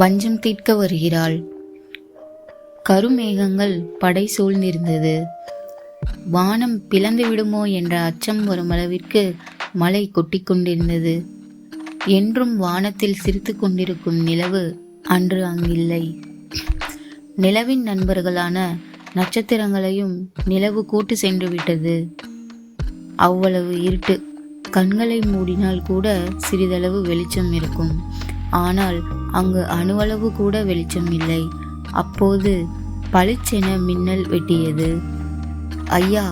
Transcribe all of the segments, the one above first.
வஞ்சம் தீர்க்க வருகிறாள். கருமேகங்கள் படை சூழ்ந்திருந்தது. வானம் பிளந்து விடுமோ என்ற அச்சம் வரும் அளவிற்கு மழை கொட்டிக் கொண்டிருந்தது. என்றும் வானத்தில் சிரித்து கொண்டிருக்கும் நிலவு அன்று அங்கில்லை. நிலவின் நண்பர்களான நட்சத்திரங்களையும் நிலவு கூட்டு சென்று விட்டது. அவ்வளவு இருட்டு. கண்களை மூடினால் கூட சிறிதளவு வெளிச்சம் இருக்கும். ஆனால் அங்கு அணுவளவு கூட வெளிச்சம் இல்லை. அப்போது பளிச்சென மின்னல் வெட்டியது. ஐயா,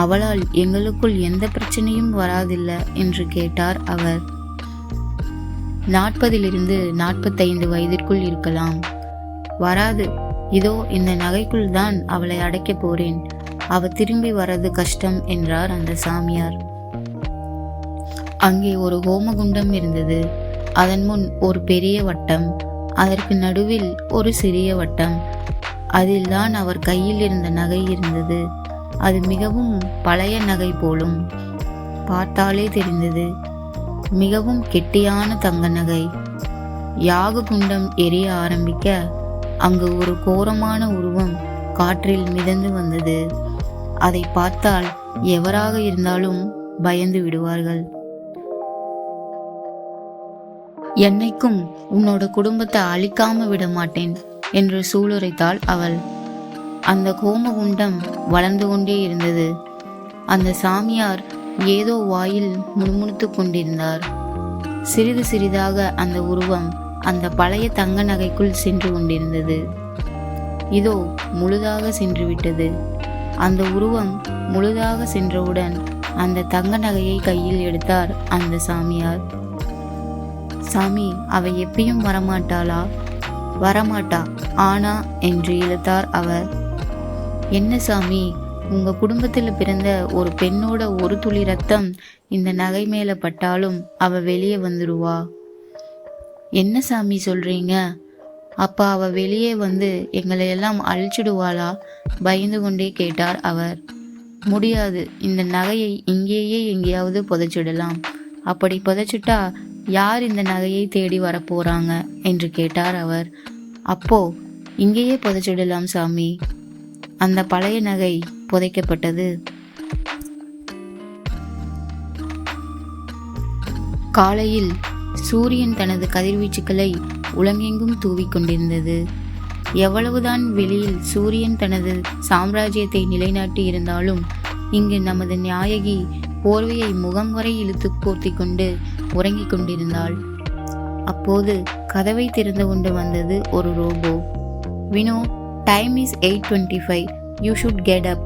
அவளால் எங்களுக்குள் எந்த பிரச்சனையும் வராதில்லை என்று கேட்டார் அவர். 40 45 வயதிற்குள் இருக்கலாம். வராது. இதோ இந்த நகைக்குள் தான் அவளை அடைக்கப் போறேன். அவ திரும்பி வர்றது கஷ்டம் என்றார் அந்த சாமியார். அங்கே ஒரு ஹோமகுண்டம் இருந்தது. அதன் முன் ஒரு பெரிய வட்டம், அதற்கு நடுவில் ஒரு சிறிய வட்டம். அதில்தான் அவர் கையில் இருந்த நகை இருந்தது. அது மிகவும் பழைய நகை போலும். பார்த்தாலே தெரிந்தது. மிகவும் கெட்டியான தங்க நகை. யாக குண்டம் எரிய ஆரம்பிக்க அங்கு ஒரு கோரமான உருவம் காற்றில் மிதந்து வந்தது. அதை பார்த்தால் எவராக இருந்தாலும் பயந்து விடுவார்கள். என்னைக்கும் உன்னோட குடும்பத்தை அழிக்காம விட மாட்டேன் என்று சூளுரைத்தாள் அவள். அந்த கோமகுண்டம் வளர்ந்து கொண்டே இருந்தது. அந்த சாமியார் ஏதோ வாயில் முணுமுணுத்து கொண்டிருந்தார். சிறிது சிறிதாக அந்த உருவம் அந்த பழைய தங்க நகைக்குள் சென்று கொண்டிருந்தது. இதோ முழுதாக சென்று விட்டது. அந்த உருவம் முழுதாக சென்றவுடன் அந்த தங்க நகையை கையில் எடுத்தார் அந்த சாமியார். சாமி, அவ எப்பயும் வரமாட்டாளா? வரமாட்டா. ஆனா என்று இழுத்தார் அவர். என்ன சாமி, உங்க குடும்பத்தில் பிறந்த ஒரு பெண்ணோட ஒரு துளி ரத்தம் இந்த நகை மேல பட்டாலும் அவ வெளியே வந்துடுவா. என்ன சாமி சொல்றீங்க? அப்ப அவ வெளியே வந்து எங்களை எல்லாம் அழிச்சிடுவாளா? பயந்து கொண்டே கேட்டார் அவர். முடியாது. இந்த நகையை இங்கேயே எங்கேயாவது புதைச்சிடலாம். அப்படி புதைச்சிட்டா யார் இந்த நகையை தேடி வரப்போறாங்க என்று கேட்டார் அவர். அப்போ இங்கேயே புதைச்சிடலாம் சாமி. அந்த பழைய நகை புதைக்கப்பட்டது. காலையில் சூரியன் தனது கதிர்வீச்சுக்களை உலகெங்கும் தூவிக் கொண்டிருந்தது. எவ்வளவுதான் வெளியில் சூரியன் தனது சாம்ராஜ்யத்தை நிலைநாட்டி இருந்தாலும் இங்கு நமது நாயகி போர்வையை முகம் வரை இழுத்து போர்த்தி கொண்டு உறங்கிக் கொண்டிருந்தாள். அப்போது கதவை திறந்து கொண்டு வந்தது ஒரு robot. Vinu, time is 8:25. You should get up.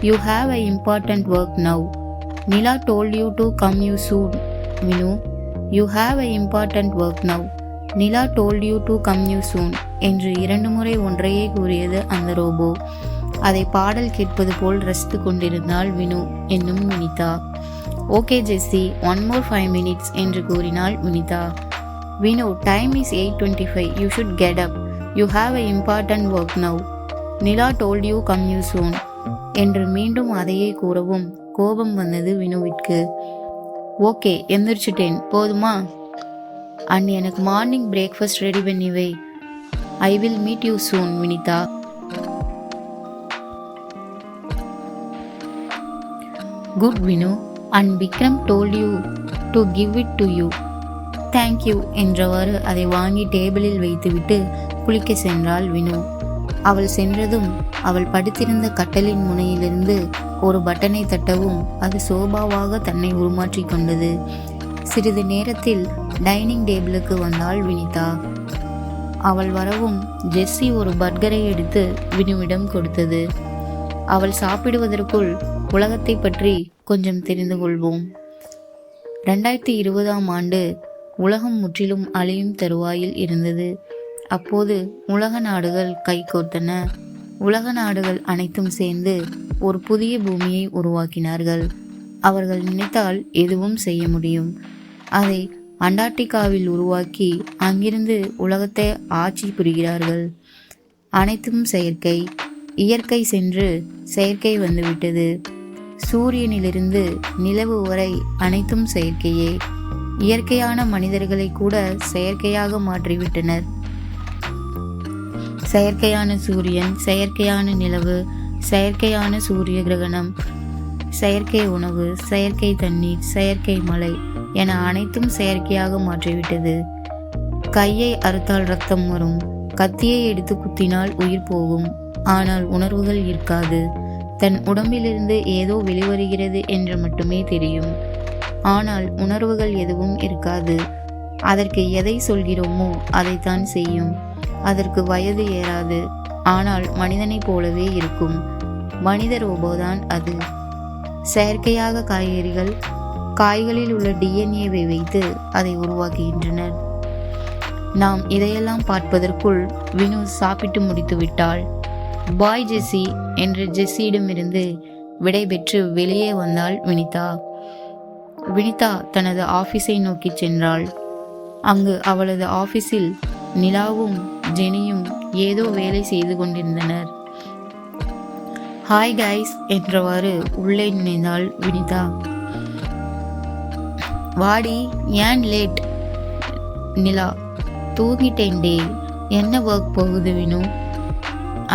You have an important work now. Nila told you to come you soon. Vinu, you have an important work now. Nila told you to come you soon என்று 2 முறை ஒன்றையே கூறியது அந்த robot. அதை பாடல் கேட்பது போல் ரசித்து கொண்டிருந்தாள் வினு என்னும் வினிதா. ஓகே ஜெஸ்ஸி, 1 more 5 minutes என்று கூறினாள் Vinitha. Vinu, time is 8:25. You should get up. You have an important work now. Nila told you come you soon என்று மீண்டும் அதையே கூறவும் கோபம் வந்தது வினுவிற்கு. ஓகே, எந்திரிச்சிட்டேன், போதுமா? அண்ட் எனக்கு மார்னிங் பிரேக்ஃபாஸ்ட் ரெடி பண்ணி வை. I will meet you soon Vinitha. Good Vinu, and Vikram told you to give it to you. Thank you என்றவாறு அதை வாங்கி டேபிளில் வைத்துவிட்டு குளிக்க சென்றாள் வினு. அவள் சென்றதும் அவள் படுத்திருந்த கட்டலின் முனையிலிருந்து ஒரு பட்டனை தட்டவும் அது சோபாவாக தன்னை உருமாற்றி கொண்டது. சிறிது நேரத்தில் டைனிங் டேபிளுக்கு வந்தாள் வினிதா. அவள் வரவும் ஜெஸ்ஸி ஒரு பர்கரை எடுத்து வினுவிடம் கொடுத்தது. அவள் சாப்பிடுவதற்குள் உலகத்தை பற்றி கொஞ்சம் தெரிந்து கொள்வோம். 2020ஆம் ஆண்டு உலகம் முற்றிலும் அழியும் தருவாயில் இருந்தது. அப்போது உலக நாடுகள் கைகோர்த்தன. உலக நாடுகள் அனைத்தும் சேர்ந்து ஒரு புதிய பூமியை உருவாக்கினார்கள். அவர்கள் நினைத்தால் எதுவும் செய்ய முடியும். அதை அண்டார்டிகாவில் உருவாக்கி அங்கிருந்து உலகத்தை ஆட்சி புரிகிறார்கள். அனைத்தும் செயற்கை. இயற்கை சென்று செயற்கை வந்துவிட்டது. சூரியனிலிருந்து நிலவு வரை அனைத்தும் செயற்கையே. இயற்கையான மனிதர்களை கூட செயற்கையாக மாற்றிவிட்டனர். செயற்கையான சூரியன், செயற்கையான நிலவு, செயற்கையான சூரிய கிரகணம், செயற்கை உணவு, செயற்கை தண்ணீர், செயற்கை மழை என அனைத்தும் செயற்கையாக மாற்றிவிட்டது. கையை அறுத்தால் ரத்தம் வரும், கத்தியை எடுத்து குத்தினால் உயிர் போகும், ஆனால் உணர்வுகள் இருக்காது. தன் உடம்பிலிருந்து ஏதோ வெளிவருகிறது என்று மட்டுமே தெரியும், ஆனால் உணர்வுகள் எதுவும் இருக்காது. அதற்கு எதை சொல்கிறோமோ அதைத்தான் செய்யும். அதற்கு வயது ஏறாது, ஆனால் மனிதனைப் போலவே இருக்கும். மனித ரோபோதான் அது. செயற்கையாக காய்களில் உள்ள டிஎன்ஏவை வைத்து அதை உருவாக்குகின்றனர். நாம் இதையெல்லாம் பார்ப்பதற்குள் வினு சாப்பிட்டு முடித்து விட்டாள். பாய் ஜெஸ்ஸி என்ற ஜெஸ்ஸியிடமிருந்து விடை பெற்று வெளியே வந்தாள் வினிதா. வினிதா தனது ஆபீஸை நோக்கி சென்றாள். அங்கு அவளது ஆபீஸில் நிலாவும் ஜெனியும் ஏதோ வேலை செய்து கொண்டிருந்தனர். ஹாய் கைஸ் என்றவாறு உள்ளே நினைந்தாள் வினிதா. வாடி, ஏன் லேட்? நிலா, தூங்கிட்டேன் டே. என்ன ஒர்க் போகுது வினு?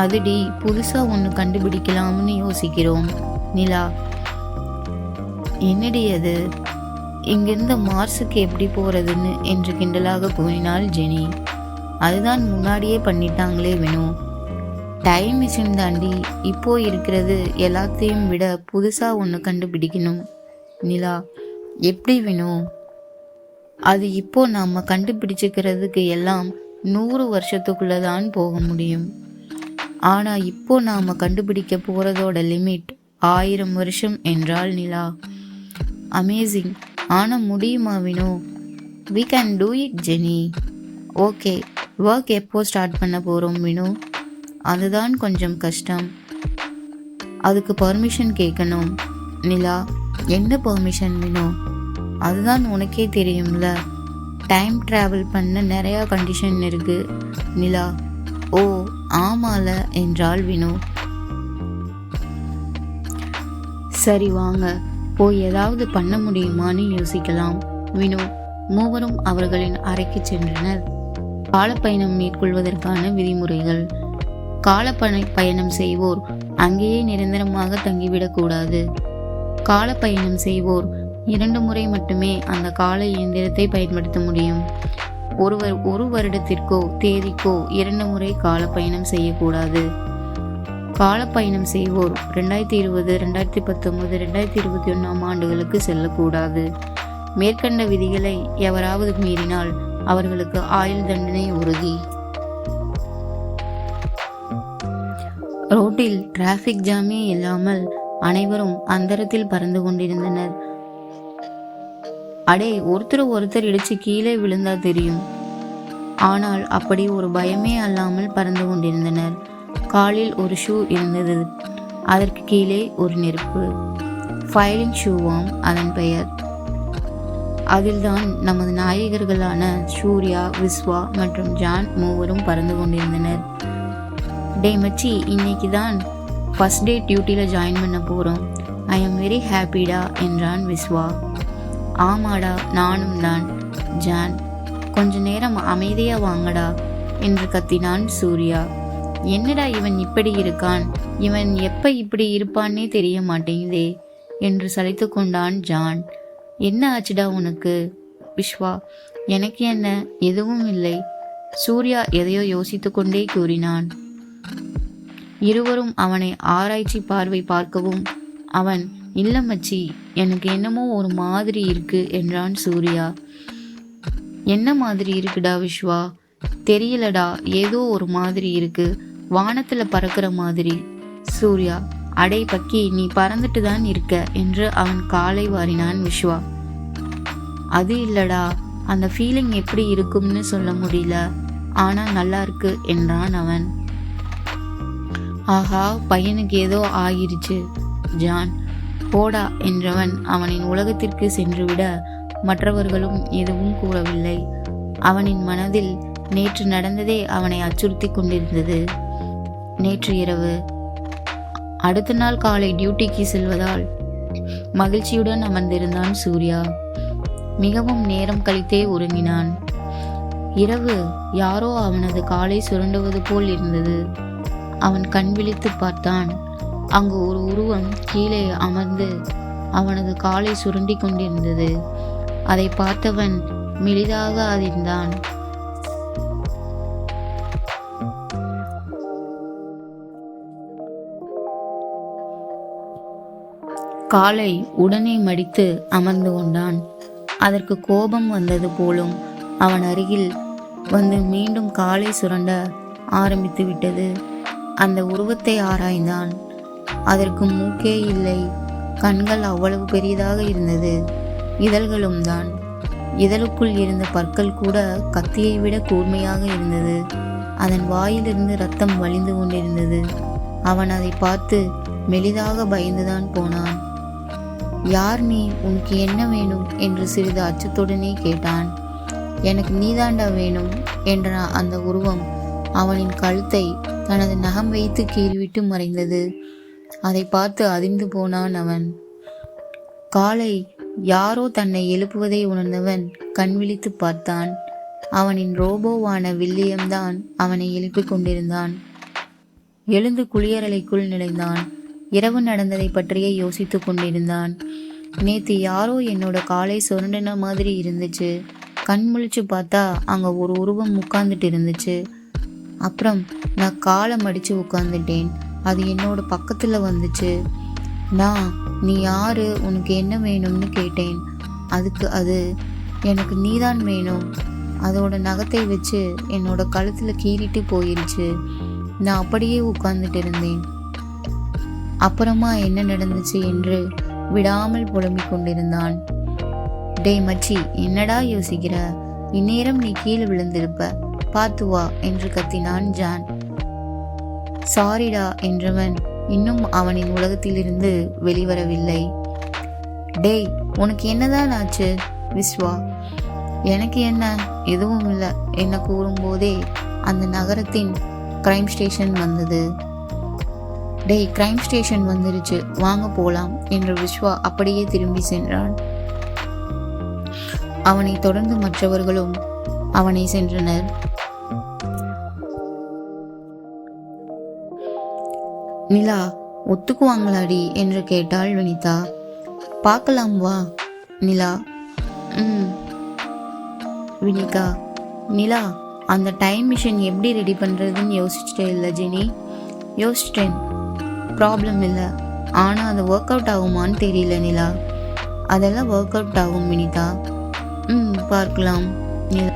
அதுடி, புதுசா ஒன்று கண்டுபிடிக்கலாம்னு யோசிக்கிறோம். நிலா, என்னடி அது? இங்கிருந்து மார்ஸுக்கு எப்படி போறதுன்னு என்று கிண்டலாக கூறினாள் ஜெனி. அதுதான் முன்னாடியே பண்ணிட்டாங்களே வினு. டைம் மிஷின் தாண்டி இப்போ இருக்கிறது. எல்லாத்தையும் விட புதுசா ஒன்று கண்டுபிடிக்கணும். நிலா, எப்படி வினு? அது இப்போ நாம கண்டுபிடிச்சிக்கிறதுக்கு எல்லாம் 100 வருஷத்துக்குள்ளதான் போக முடியும். ஆனா இப்போ நாம கண்டுபிடிக்க போறதோட லிமிட் 1000 வருஷம் என்றாள் நிலா. அமேசிங். ஆனா முடியுமா Vinu? we can do it Jenny. Okay, work எப்போ ஸ்டார்ட் பண்ண போறோம் வினு? அதுதான் கொஞ்சம் கஷ்டம். அதுக்கு பர்மிஷன் கேட்கணும். நிலா, என்ன பர்மிஷன் வினு? அதுதான் உனக்கே தெரியும்ல, டைம் டிராவல் பண்ண நிறையா கண்டிஷன் இருக்கு. நிலா, ஓ ஆமால என்றாள் வினு. சரி வாங்க போய் ஏதாவது பண்ண முடியுமான்னு யோசிக்கலாம். வினு மூவரும் அவர்களின் அறைக்கு சென்றனர். காலப்பயணம் மேற்கொள்வதற்கான விதிமுறைகள். காலப்பயணம் செய்வோர் அங்கேயே நிரந்தரமாக தங்கிவிடக்கூடாது. காலப்பயணம் செய்வோர் 2 முறை மட்டுமே அந்த கால இயந்திரத்தை பயன்படுத்த முடியும். ஒருவர் 1 வருடத்திற்கோ தேதிக்கோ 2 முறை காலப்பயணம் செய்யக்கூடாது. காலப்பயணம் செய்வோர் 2020, 2019, 2021 ஆண்டுகளுக்கு செல்லக்கூடாது. மேற்கண்ட விதிகளை எவராவது மீறினால் அவர்களுக்கு ஆயுள் தண்டனை உறுதி. ரோட்டில் டிராஃபிக் ஜாமே இல்லாமல் அனைவரும் அந்தரத்தில் பறந்து கொண்டிருந்தனர். அடே, ஒருத்தர் இடிச்சு கீழே விழுந்தா தெரியும். ஆனால் அப்படி ஒரு பயமே அல்லாமல் பறந்து கொண்டிருந்தனர். காலில் ஒரு ஷூ இருந்தது, அதற்கு கீழே ஒரு நெருப்பு. ஃபைலிங் ஷூவாம் அதன் பெயர். அதில்தான் நமது நாயகர்களான சூர்யா, விஸ்வா மற்றும் ஜான் மூவரும் பறந்து கொண்டிருந்தனர். டே மச்சி, இன்னைக்கு தான் ஃபர்ஸ்ட் டே டியூட்டியில் ஜாயின் பண்ண போகிறோம். ஐ எம் வெரி ஹாப்பிடா என்றான் விஸ்வா. ஆமாடா, நானும் தான். ஜான், கொஞ்ச நேரம் அமைதியா வாங்கடா என்று கத்தினான் சூர்யா. என்னடா இவன் இப்படி இருக்கான், இவன் எப்ப இப்படி இருப்பான்னே தெரிய மாட்டேங்குதே என்று சலித்து கொண்டான் ஜான். என்ன ஆச்சுடா உனக்கு? விஸ்வா, எனக்கு என்ன, எதுவும் இல்லை. சூர்யா எதையோ யோசித்து கொண்டே கூறினான். இருவரும் அவனை ஆராய்ச்சி பார்வை பார்க்கவும் அவன், இல்ல மச்சி, எனக்கு என்னமோ ஒரு மாதிரி இருக்கு என்றான் சூர்யா. என்ன மாதிரி இருக்குடா விஸ்வா? தெரியலடா, ஏதோ ஒரு மாதிரி இருக்கு, வானத்துல பறக்கிற மாதிரி. சூர்யா, அடை பக்கி, நீ பறந்துட்டு தான் இருக்க என்று அவன் காலை வாரினான் விஸ்வா. அது இல்லடா, அந்த ஃபீலிங் எப்படி இருக்கும்னு சொல்ல முடியல, ஆனா நல்லா இருக்கு என்றான் அவன். ஆஹா, பையனுக்கு ஏதோ ஆகிருச்சு. ஜான், போடா என்றவன் அவனின் உலகத்திற்கு சென்றுவிட மற்றவர்களும் எதுவும் கூறவில்லை. அவனின் மனதில் நேற்று நடந்ததே அவனை அச்சுறுத்தி கொண்டிருந்தது. நேற்று இரவு. அடுத்த நாள் காலை டியூட்டிக்கு செல்வதால் மகிழ்ச்சியுடன் அமர்ந்திருந்தான் சூர்யா. மிகவும் நேரம் கழித்தே உறங்கினான். இரவு யாரோ அவனது காலை சுரண்டுவது போல் இருந்தது. அவன் கண் விழித்து பார்த்தான். அங்கு ஒரு உருவம் கீழே அமர்ந்து அவனது காலை சுருண்டி கொண்டிருந்தது. அதை பார்த்தவன் மெலிதாக அதிர்ந்தான். காலை உடனே மடித்து அமர்ந்து கொண்டான். அதற்கு கோபம் வந்தது போலும் அவன் அருகில் வந்து மீண்டும் காலை சுரண்ட ஆரம்பித்து விட்டது. அந்த உருவத்தை ஆராய்ந்தான். அதற்கு மூக்கே இல்லை. கண்கள் அவ்வளவு பெரியதாக இருந்தது. இதழ்களும் தான். இதழுக்குள் இருந்த பற்கள் கூட கத்தியை விட கூர்மையாக இருந்தது. அதன் வாயிலிருந்து ரத்தம் வழிந்து கொண்டிருந்தது. அவன் அதை பார்த்து மெலிதாக பயந்துதான் போனான். யார் நீ? உனக்கு என்ன வேணும் என்று சிறிது அச்சத்துடனே கேட்டான். எனக்கு நீதாண்டா வேணும் என்ற அந்த உருவம் அவனின் கழுத்தை தனது நகம் வைத்து கீறிவிட்டு மறைந்தது. அதை பார்த்து அதிர்ந்து போனான் அவன். காலை யாரோ தன்னை எழுப்புவதை உணர்ந்தவன் கண் விழித்து பார்த்தான். அவனின் ரோபோவான வில்லியம்தான் அவனை எழுப்பிக் கொண்டிருந்தான். எழுந்து குளியலறைக்குள் நுழைந்தான். இரவு நடந்ததை பற்றியே யோசித்து கொண்டிருந்தான். நேத்து யாரோ என்னோட காலை சுரண்டின மாதிரி இருந்துச்சு. கண் முழிச்சு பார்த்தா அங்க ஒரு உருவம் உட்கார்ந்துட்டு இருந்துச்சு. அப்புறம் நான் காலை மடிச்சு உட்கார்ந்துட்டேன். அது என்னோட பக்கத்துல வந்துச்சு. நான், நீ யாரு, உனக்கு என்ன வேணும்னு கேட்டேன். அதுக்கு அது, எனக்கு நீதான் வேணும். அதோட நகத்தை வச்சு என்னோட கழுத்துல கீறிட்டு போயிருச்சு. நான் அப்படியே உட்கார்ந்துட்டு இருந்தேன். அப்புறமா என்ன நடந்துச்சு என்று விடாமல் புலம்பிக் கொண்டிருந்தான். டேய் மச்சி, என்னடா யோசிக்கிற? இந்நேரம் நீ கீழே விழுந்திருப்ப, பார்த்து வா என்று கத்தினான் ஜான். சாரிடா என்றவன் இன்னும் அவனின் உலகத்திலிருந்து வெளிவரவில்லை. டேய், உனக்கு என்னதான் ஆச்சு விஸ்வா? எனக்கு என்ன, எதுவும் இல்லை என்ன கூறும்போதே அந்த நகரத்தின் கிரைம் ஸ்டேஷன் வந்தது. டேய், கிரைம் ஸ்டேஷன் வந்துருச்சு, வாங்க போலாம் என்று விஸ்வா அப்படியே திரும்பி சென்றான். அவனை தொடர்ந்து மற்றவர்களும் அவனை சென்றனர். நிலா, ஒத்துக்குவாங்களாடி என்று கேட்டாள் வினிதா. பார்க்கலாம் வா நிலா. வினிதா, நிலா, அந்த டைம் மிஷின் எப்படி ரெடி பண்ணுறதுன்னு யோசிச்சுட்டே இல்லை ஜெனி? யோசிச்சிட்டேன், ப்ராப்ளம் இல்லை. ஆனால் அது ஒர்க் அவுட் ஆகுமான்னு தெரியல நிலா. அதெல்லாம் ஒர்க் அவுட் ஆகும் வினிதா. பார்க்கலாம் நிலா.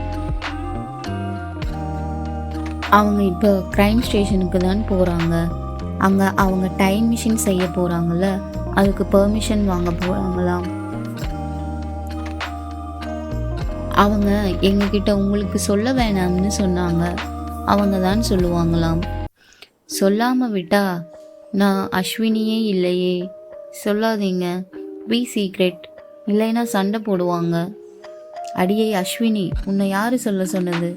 அவங்க இப்போ கிரைம் ஸ்டேஷனுக்கு தான் போகிறாங்க. அங்கே அவங்க டைம் மிஷின் செய்ய போகிறாங்கல்ல, அதுக்கு பெர்மிஷன் வாங்க போகிறாங்களாம். அவங்க எங்ககிட்ட உங்களுக்கு சொல்ல வேணாம்னு சொன்னாங்க. அவங்க தான் சொல்லுவாங்களாம். சொல்லாமல் விட்டா நான் அஸ்வினியே இல்லையே. சொல்லாதீங்க, பி சீக்ரெட், இல்லைன்னா சண்டை போடுவாங்க. அடியே அஸ்வினி, உன்னை யார் சொல்ல சொன்னது?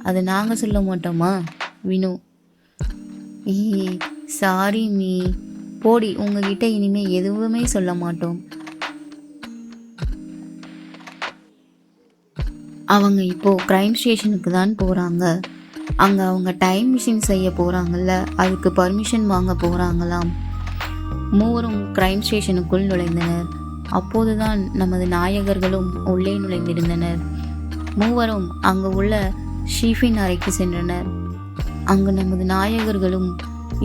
அது நாங்கள் சொல்ல மாட்டோமா வினு? சாரி மீ, போடி, உங்ககிட்ட இனிமே எதுவுமே சொல்ல மாட்டோம். அவங்க இப்போ கிரைம் ஸ்டேஷனுக்கு தான் போகிறாங்க. அங்கே அவங்க டைம் மிஷின் செய்ய போகிறாங்கல்ல, அதுக்கு பர்மிஷன் வாங்க போகிறாங்களாம். மூவரும் கிரைம் ஸ்டேஷனுக்குள் நுழைந்தனர். அப்போதுதான் நமது நாயகர்களும் உள்ளே நுழைந்திருந்தனர். மூவரும் அங்கு உள்ள ஷீஃபின் அறைக்கு சென்றனர். அங்கு நமது நாயகர்களும்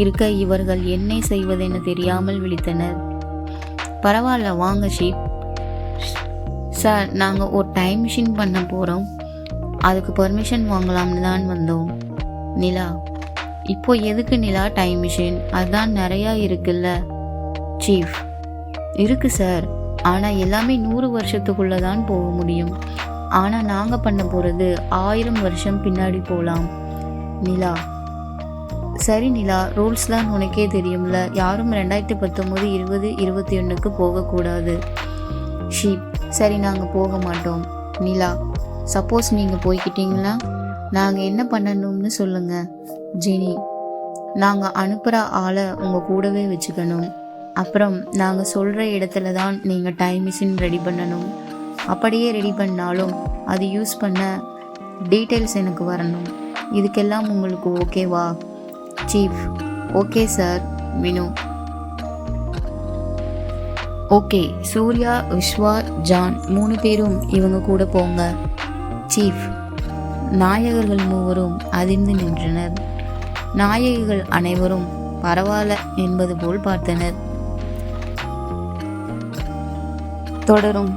இருக்க இவர்கள் என்ன செய்வதென தெரியாமல் விழித்தனர். பரவாயில்ல, வாங்க ஷீப் சார், நாங்கள் ஒரு டைம் மிஷின் பண்ண போகிறோம், அதுக்கு பர்மிஷன் வாங்கலாம்னு தான் வந்தோம். நிலா, இப்போ எதுக்கு நிலா டைம் மிஷின்? அதுதான் நிறையா இருக்குல்ல. சீஃப், இருக்கு சார், ஆனால் எல்லாமே 100 வருஷத்துக்குள்ளே தான் போக முடியும். ஆனால் நாங்கள் பண்ண போகிறது 1000 வருஷம் பின்னாடி போகலாம். நிலா, சரி நிலா, ரூல்ஸ்லாம் உனக்கே தெரியும்ல, யாரும் 2019, 20, 21க்கு போகக்கூடாது. ஷீப், சரி நாங்கள் போக மாட்டோம். நிலா, சப்போஸ் நீங்கள் போய்கிட்டீங்கன்னா நாங்கள் என்ன பண்ணணும்னு சொல்லுங்கள். ஜெனி, நாங்கள் அனுப்புகிற ஆளை உங்கள் கூடவே வச்சுக்கணும். அப்புறம் நாங்கள் சொல்கிற இடத்துல தான் நீங்கள் டைம் மிஷின் ரெடி பண்ணணும். அப்படியே ரெடி பண்ணாலும் அது யூஸ் பண்ண டீட்டெயில்ஸ் எனக்கு வரணும். இதுக்கெல்லாம் உங்களுக்கு ஓகேவா? Chief: okay sir. வினு: ஓகே. சூர்யா, விஸ்வா, ஜான் 3 பேரும் இவங்க கூட போங்க. சீஃப்: நாயகர்கள் மூவரும் அதிர்ந்து நின்றனர். நாயகிகள் அனைவரும் பரவாயில்ல என்பது போல் பார்த்தனர். தொடரும்.